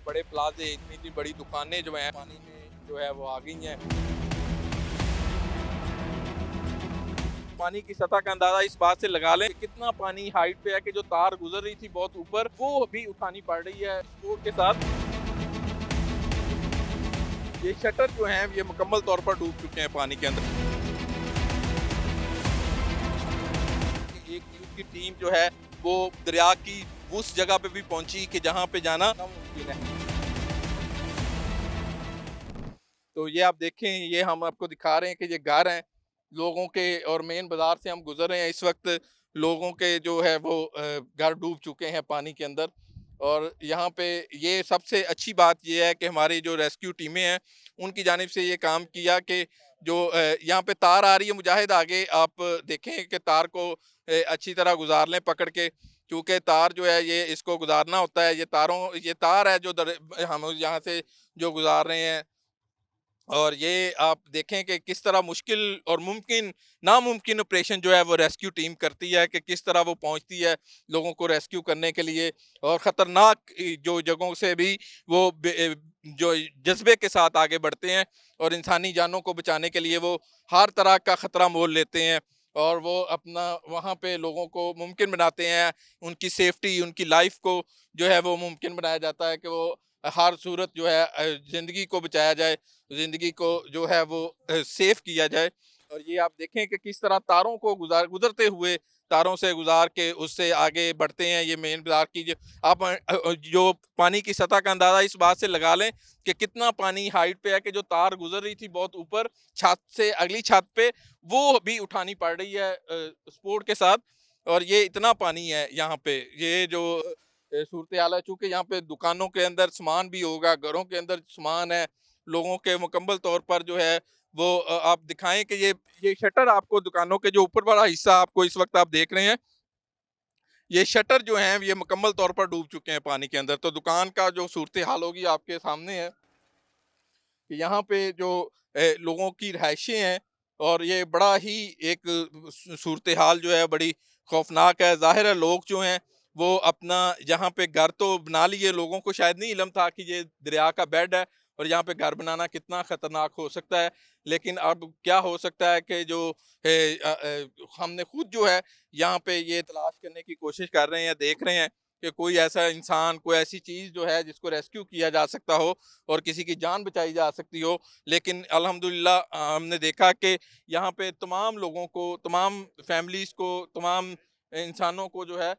बड़े प्लाजे, इतनी इतनी बड़ी दुकानें जो हैं पानी में जो है वो आ गई हैं। पानी की सतह का अंदाजा इस बात से लगा लें कि कितना पानी हाइट पे है कि जो तार गुजर रही थी बहुत ऊपर वो भी उठानी पड़ रही है सपोर्ट के साथ। ये शटर जो हैं ये मुकम्मल तौर पर डूब चुके हैं पानी के अंदर। एक न्यूज़ की टीम जो है वो दरिया की उस जगह पे भी पहुंची कि जहां पे जाना नामुमकिन है। तो ये आप देखें, ये हम आपको दिखा रहे हैं कि ये घर हैं लोगों के और मेन बाजार से हम गुजर रहे हैं इस वक्त। लोगों के जो है वो घर डूब चुके हैं पानी के अंदर। और यहाँ पे ये सबसे अच्छी बात ये है कि हमारी जो रेस्क्यू टीमें हैं उनकी जानिब से ये काम किया कि जो यहाँ पे तार आ रही है, मुजाहिद आगे आप देखें कि तार को अच्छी तरह गुजार लें पकड़ के, क्योंकि तार जो है ये इसको गुजारना होता है। ये तार है जो हम यहाँ से जो गुजार रहे हैं। और ये आप देखें कि किस तरह मुश्किल और मुमकिन नामुमकिन ऑपरेशन जो है वो रेस्क्यू टीम करती है कि किस तरह वो पहुंचती है लोगों को रेस्क्यू करने के लिए। और ख़तरनाक जो जगहों से भी वो जो जज्बे के साथ आगे बढ़ते हैं और इंसानी जानों को बचाने के लिए वो हर तरह का ख़तरा मोल लेते हैं। और वो अपना वहाँ पे लोगों को मुमकिन बनाते हैं, उनकी सेफ्टी उनकी लाइफ को जो है वो मुमकिन बनाया जाता है कि वो हर सूरत जो है ज़िंदगी को बचाया जाए, ज़िंदगी को जो है वो सेफ किया जाए। और ये आप देखें कि किस तरह तारों को गुजरते हुए तारों से गुजार के उससे आगे बढ़ते हैं। ये मेन बाज़ार की जो आप जो पानी की सतह का अंदाज़ा इस बात से लगा लें कि कितना पानी हाइट पे है कि जो तार गुजर रही थी बहुत ऊपर छत से अगली छत पे वो भी उठानी पड़ रही है सपोर्ट के साथ। और ये इतना पानी है यहाँ पे, ये जो सूरत हाल है, चूँकि यहाँ पे दुकानों के अंदर सामान भी होगा, घरों के अंदर सामान है, लोगों के मुकम्मल तौर पर जो है वो आप दिखाएँ कि ये शटर आपको दुकानों के जो ऊपर वाला हिस्सा आपको इस वक़्त आप देख रहे हैं, ये शटर जो हैं ये मुकम्मल तौर पर डूब चुके हैं पानी के अंदर। तो दुकान का जो सूरत हाल होगी आपके सामने है कि यहाँ पे जो लोगों की रिहाइशें हैं और ये बड़ा ही एक सूरत हाल जो है बड़ी खौफनाक है। ज़ाहिर है लोग जो हैं वो अपना यहाँ पे घर तो बना लिए, लोगों को शायद नहीं इल्म था कि ये दरिया का बेड है और यहाँ पे घर बनाना कितना ख़तरनाक हो सकता है। लेकिन अब क्या हो सकता है कि जो हमने खुद जो है यहाँ पे ये तलाश करने की कोशिश कर रहे हैं, देख रहे हैं कि कोई ऐसा इंसान, कोई ऐसी चीज़ जो है जिसको रेस्क्यू किया जा सकता हो और किसी की जान बचाई जा सकती हो। लेकिन अल्हम्दुलिल्लाह हमने देखा कि यहाँ पे तमाम लोगों को, तमाम फैमिलीज़ को, तमाम इंसानों को जो है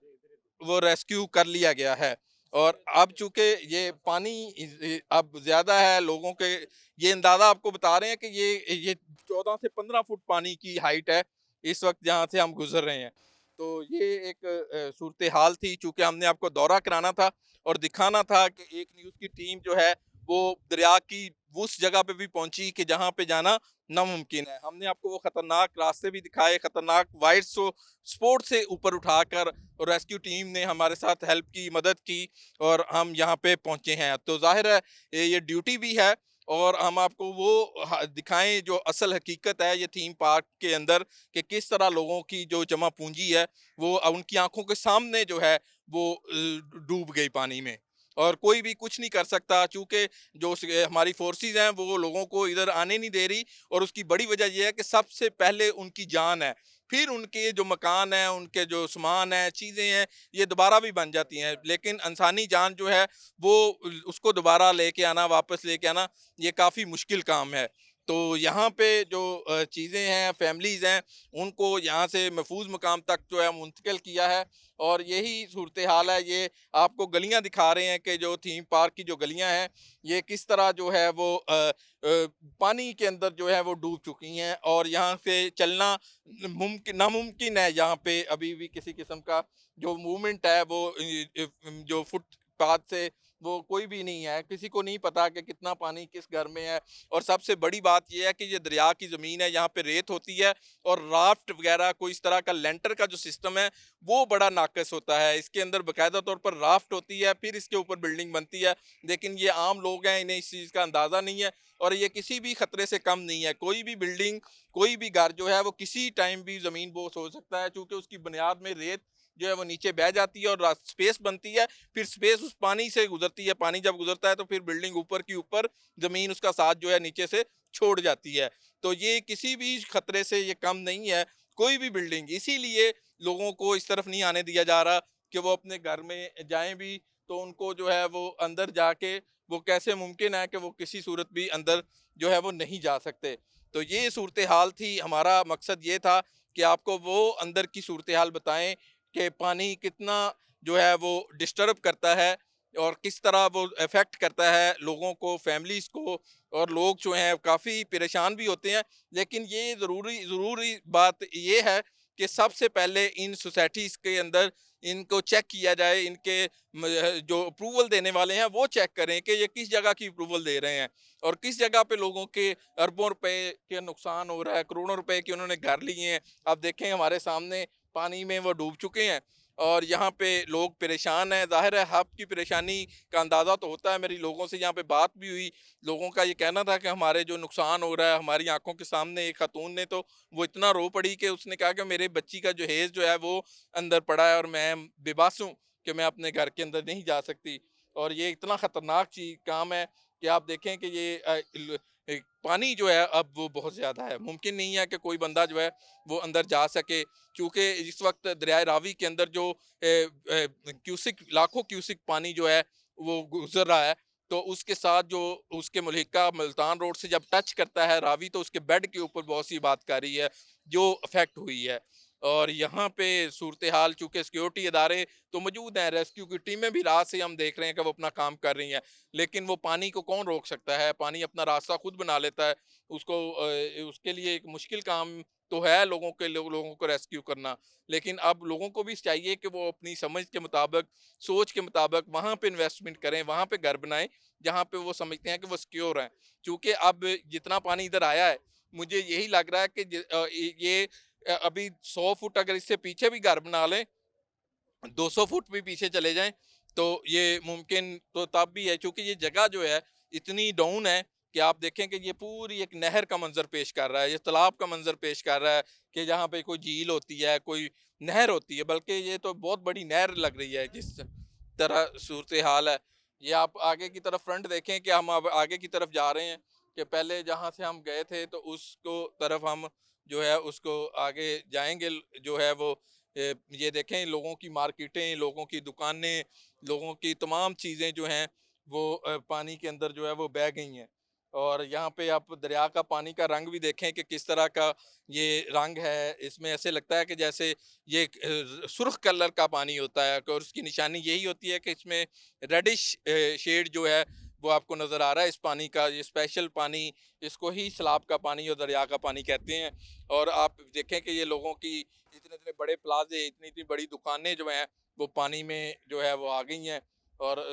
वो रेस्क्यू कर लिया गया है। और अब चूँकि ये पानी अब ज़्यादा है, लोगों के ये अंदाज़ा आपको बता रहे हैं कि ये 14 से 15 फुट पानी की हाइट है इस वक़्त जहाँ से हम गुज़र रहे हैं। तो ये एक सूरत हाल थी, चूँकि हमने आपको दौरा कराना था और दिखाना था कि एक न्यूज़ की टीम जो है वो दरिया की उस जगह पे भी पहुंची कि जहां पे जाना नामुमकिन है। हमने आपको वो खतरनाक रास्ते भी दिखाए, खतरनाक वाइड्स को स्पोर्ट से ऊपर उठाकर और रेस्क्यू टीम ने हमारे साथ हेल्प की, मदद की और हम यहाँ पे पहुंचे हैं। तो जाहिर है ये ड्यूटी भी है और हम आपको वो दिखाएं जो असल हकीकत है ये थीम पार्क के अंदर कि किस तरह लोगों की जो जमा पूंजी है वो उनकी आंखों के सामने जो है वो डूब गई पानी में। और कोई भी कुछ नहीं कर सकता, चूँकि जो हमारी फोर्सेस हैं वो लोगों को इधर आने नहीं दे रही। और उसकी बड़ी वजह ये है कि सबसे पहले उनकी जान है, फिर उनके जो मकान हैं, उनके जो सामान हैं, चीज़ें हैं, ये दोबारा भी बन जाती हैं। लेकिन इंसानी जान जो है वो उसको दोबारा लेके आना, वापस लेके आना, ये काफ़ी मुश्किल काम है। तो यहाँ पे जो चीज़ें हैं, फैमिलीज़ हैं, उनको यहाँ से महफूज मकाम तक जो है मुंतकिल किया है। और यही सूरत हाल है। ये आपको गलियाँ दिखा रहे हैं कि जो थीम पार्क की जो गलियाँ हैं ये किस तरह जो है वो पानी के अंदर जो है वो डूब चुकी हैं और यहाँ से चलना नामुमकिन है। यहाँ पे अभी भी किसी किस्म का जो मूवमेंट है वो जो फुटपाथ से वो कोई भी नहीं है, किसी को नहीं पता कि कितना पानी किस घर में है। और सबसे बड़ी बात यह है कि ये दरिया की ज़मीन है, यहाँ पे रेत होती है और राफ्ट वगैरह कोई इस तरह का लेंटर का जो सिस्टम है वो बड़ा नाक़िस होता है। इसके अंदर बाकायदा तौर पर राफ्ट होती है, फिर इसके ऊपर बिल्डिंग बनती है। लेकिन ये आम लोग हैं, इन्हें इस चीज़ का अंदाज़ा नहीं है और ये किसी भी ख़तरे से कम नहीं है। कोई भी बिल्डिंग, कोई भी घर जो है वो किसी टाइम भी ज़मीन बोस हो सकता है, चूँकि उसकी बुनियाद में रेत जो है वो नीचे बह जाती है और स्पेस बनती है, फिर स्पेस उस पानी से गुजरती है, पानी जब गुजरता है तो फिर बिल्डिंग ऊपर की ऊपर, ज़मीन उसका साथ जो है नीचे से छोड़ जाती है। तो ये किसी भी खतरे से ये कम नहीं है, कोई भी बिल्डिंग। इसीलिए लोगों को इस तरफ नहीं आने दिया जा रहा कि वो अपने घर में जाएँ भी, तो उनको जो है वो अंदर जाके वो कैसे मुमकिन है कि वो किसी सूरत भी अंदर जो है वो नहीं जा सकते। तो ये सूरत-ए-हाल थी, हमारा मकसद ये था कि आपको वो अंदर की सूरत-ए-हाल बताएँ कि पानी कितना जो है वो डिस्टर्ब करता है और किस तरह वो इफ़ेक्ट करता है लोगों को, फैमिलीज़ को, और लोग जो हैं काफ़ी परेशान भी होते हैं। लेकिन ये ज़रूरी ज़रूरी बात ये है कि सबसे पहले इन सोसाइटीज़ के अंदर इनको चेक किया जाए, इनके जो अप्रूवल देने वाले हैं वो चेक करें कि ये किस जगह की अप्रूवल दे रहे हैं और किस जगह पे लोगों के अरबों रुपए के नुकसान हो रहा है, करोड़ों रुपए के उन्होंने घर लिए हैं। आप देखें हमारे सामने पानी में वो डूब चुके हैं और यहाँ पे लोग परेशान हैं। ज़ाहिर है आपकी परेशानी का अंदाज़ा तो होता है, मेरी लोगों से यहाँ पे बात भी हुई। लोगों का ये कहना था कि हमारे जो नुकसान हो रहा है हमारी आँखों के सामने, एक खातून ने तो वो इतना रो पड़ी कि उसने कहा कि मेरे बच्ची का जहेज़ जो है वो अंदर पड़ा है और मैं बेबस हूँ कि मैं अपने घर के अंदर नहीं जा सकती। और ये इतना ख़तरनाक काम है कि आप देखें कि ये पानी जो है अब वो बहुत ज़्यादा है। मुमकिन नहीं है कि कोई बंदा जो है वो अंदर जा सके, क्योंकि इस वक़्त दरियाए रावी के अंदर जो क्यूसिक लाखों क्यूसिक पानी जो है वो गुज़र रहा है। तो उसके साथ जो उसके मुल्हिका मुल्तान रोड से जब टच करता है रावी, तो उसके बेड के ऊपर बहुत सी बातकारी है जो अफ़ेक्ट हुई है। और यहाँ पे सूरत-ए-हाल चूँकि सिक्योरिटी इदारे तो मौजूद हैं, रेस्क्यू की टीमें भी रात से हम देख रहे हैं कि वो अपना काम कर रही हैं। लेकिन वो पानी को कौन रोक सकता है? पानी अपना रास्ता खुद बना लेता है। उसको उसके लिए एक मुश्किल काम तो है लोगों को रेस्क्यू करना। लेकिन अब लोगों को भी चाहिए कि वो अपनी समझ के मुताबिक, सोच के मुताबिक वहाँ पे इन्वेस्टमेंट करें, वहाँ पे घर बनाएँ, जहाँ पे वो समझते हैं कि वो सिक्योर हैं। चूँकि अब जितना पानी इधर आया है, मुझे यही लग रहा है कि ये अभी 100 फुट अगर इससे पीछे भी घर बना लें, 200 फुट भी पीछे चले जाएँ, तो ये मुमकिन तो तब भी है, क्योंकि ये जगह जो है इतनी डाउन है कि आप देखें कि ये पूरी एक नहर का मंज़र पेश कर रहा है, ये तालाब का मंज़र पेश कर रहा है कि जहाँ पे कोई झील होती है, कोई नहर होती है, बल्कि ये तो बहुत बड़ी नहर लग रही है जिस तरह सूरत-ए-हाल है। ये आप आगे की तरफ फ्रंट देखें कि हम अब आगे की तरफ जा रहे हैं, कि पहले जहाँ से हम गए थे तो उसको तरफ हम जो है उसको आगे जाएँगे जो है वो ये देखें लोगों की मार्केटें, लोगों की दुकानें, लोगों की तमाम चीज़ें जो हैं वो पानी के अंदर जो है वो बह गई हैं। और यहाँ पे आप दरिया का पानी का रंग भी देखें कि किस तरह का ये रंग है। इसमें ऐसे लगता है कि जैसे ये एक सुर्ख कलर का पानी होता है और उसकी निशानी यही होती है कि इसमें रेडिश शेड जो है वो आपको नज़र आ रहा है इस पानी का। ये स्पेशल पानी, इसको ही सैलाब का पानी और दरिया का पानी कहते हैं। और आप देखें कि ये लोगों की इतने-इतने बड़े प्लाज़े, इतनी-इतनी बड़ी दुकानें जो हैं, वो पानी में जो है वो आ गई हैं और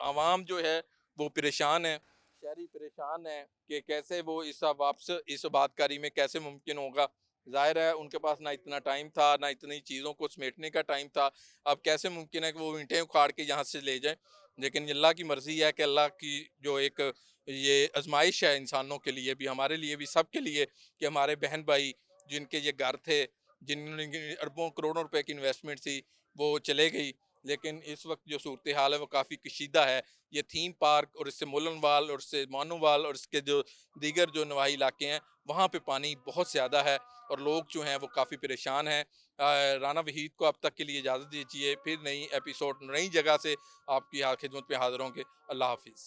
आवाम जो है वो परेशान है, शहरी परेशान हैं कि कैसे वो इस आबादकारी में कैसे मुमकिन होगा। ज़ाहिर है उनके पास ना इतना टाइम था, ना इतनी चीज़ों को समेटने का टाइम था। अब कैसे मुमकिन है कि वो ईंटें उखाड़ के यहाँ से ले जाएँ। लेकिन अल्लाह की मर्ज़ी है कि अल्लाह की जो एक ये आज़माइश है इंसानों के लिए भी, हमारे लिए भी, सबके लिए, कि हमारे बहन-भाई जिनके ये घर थे, जिनकी अरबों करोड़ों रुपए की इन्वेस्टमेंट थी, वो चले गई। लेकिन इस वक़्त जो सूरत-ए-हाल है वो काफ़ी कशीदा है। ये थीम पार्क और इससे मोलनवाल और इससे मानोवाल और इसके जो दीगर जो नवाही इलाके हैं, वहाँ पे पानी बहुत ज़्यादा है और लोग जो हैं वो काफ़ी परेशान हैं। राना वहीद को अब तक के लिए इजाज़त दीजिए, फिर नई एपिसोड नई जगह से आपकी खिदमत में हाज़िर होंगे। अल्लाह हाफ़िज़।